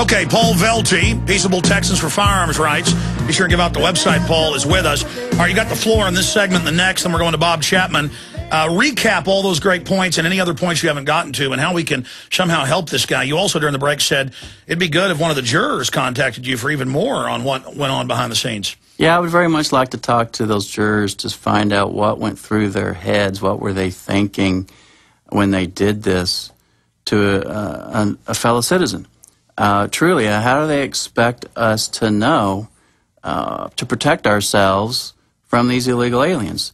Okay, Paul Velty, Peaceable Texans for Firearms Rights. Be sure and give out the website. Paul is with us. All right, you got the floor in this segment. The next, then we're going to Bob Chapman. Recap all those great points and any other points you haven't gotten to and how we can somehow help this guy. You also, during the break, said it'd be good if one of the jurors contacted you for even more on what went on behind the scenes. Yeah, I would very much like to talk to those jurors to find out what went through their heads, what were they thinking when they did this to a fellow citizen. Truly, how do they expect us to know to protect ourselves from these illegal aliens?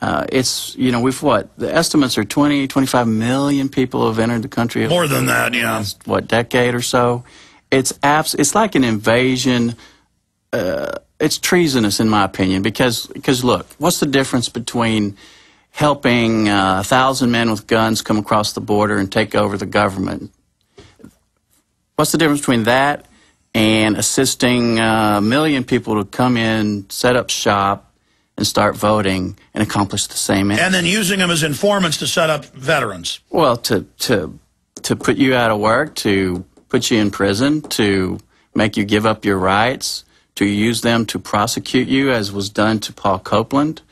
It's, you know, the estimates are 20, 25 million people have entered the country. More than that, yeah. Last, decade or so? It's like an invasion. It's treasonous, in my opinion, because look, what's the difference between helping 1,000 men with guns come across the border and take over the government? What's the difference between that and assisting a million people to come in, set up shop, and start voting and accomplish the same end? And then using them as informants to set up veterans. Well, to put you out of work, to put you in prison, to make you give up your rights, to use them to prosecute you, as was done to Paul Copeland.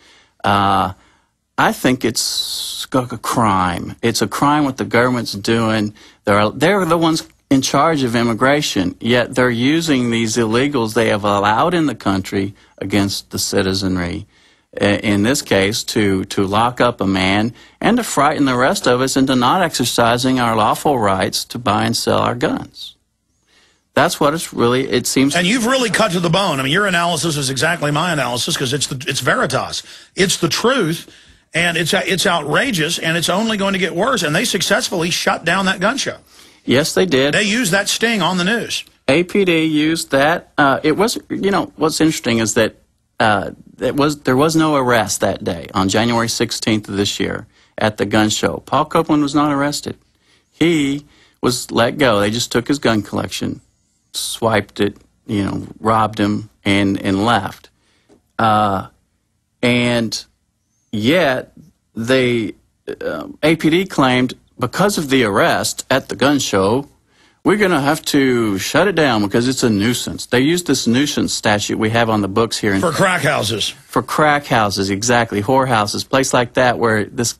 I think it's a crime. It's a crime what the government's doing. They're the ones in charge of immigration, yet they're using these illegals they have allowed in the country against the citizenry. In this case, to lock up a man and to frighten the rest of us into not exercising our lawful rights to buy and sell our guns. That's what it seems. And you've really cut to the bone. I mean, your analysis is exactly my analysis because it's veritas. It's the truth, and it's outrageous, and it's only going to get worse. And they successfully shut down that gun show. Yes, they did. They used that sting on the news. APD used that. It was, you know, what's interesting is that there was no arrest that day on January 16th of this year at the gun show. Paul Copeland was not arrested. He was let go. They just took his gun collection, swiped it, you know, robbed him, and left. And yet, APD claimed because of the arrest at the gun show, we're going to have to shut it down because it's a nuisance. They used this nuisance statute we have on the books here. For crack houses. For crack houses, exactly. Whorehouses, place like that where this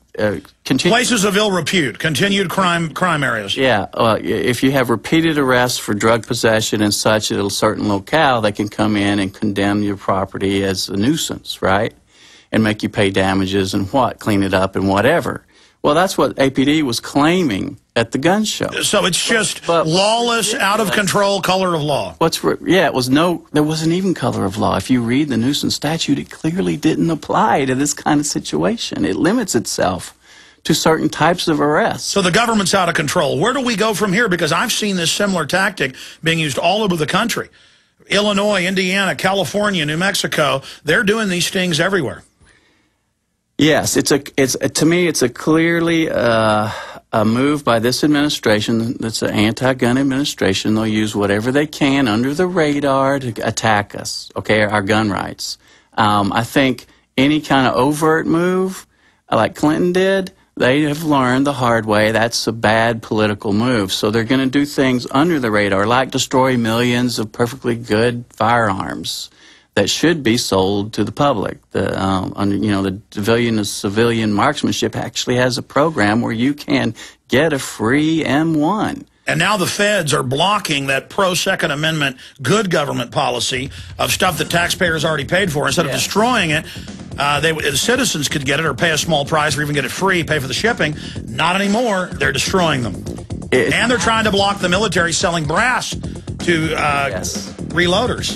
places of ill repute, continued crime areas. Yeah, if you have repeated arrests for drug possession and such at a certain locale, they can come in and condemn your property as a nuisance, right? And make you pay damages and clean it up and whatever. Well, that's what APD was claiming at the gun show. So it's just lawless, out of control, color of law. There wasn't even color of law. If you read the nuisance statute, it clearly didn't apply to this kind of situation. It limits itself to certain types of arrests. So the government's out of control. Where do we go from here? Because I've seen this similar tactic being used all over the country. Illinois, Indiana, California, New Mexico, they're doing these stings everywhere. Yes, to me, it's a clearly a move by this administration. That's an anti-gun administration. They'll use whatever they can under the radar to attack us, okay, our gun rights. I think any kind of overt move, like Clinton did, they have learned the hard way that's a bad political move. So they're going to do things under the radar, like destroy millions of perfectly good firearms that should be sold to the public. The civilian marksmanship actually has a program where you can get a free M1. And now the feds are blocking that pro-Second Amendment good government policy of stuff that taxpayers already paid for. Instead of destroying it, the citizens could get it or pay a small price or even get it free, pay for the shipping. Not anymore. They're destroying them. And they're trying to block the military selling brass to reloaders.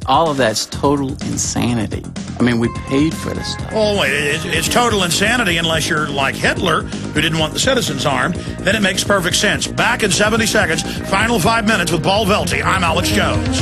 All of that's total insanity. I mean, we paid for this stuff. Oh, wait, it's total insanity unless you're like Hitler, who didn't want the citizens armed. Then it makes perfect sense. Back in 70 seconds, final 5 minutes with Paul Velty. I'm Alex Jones.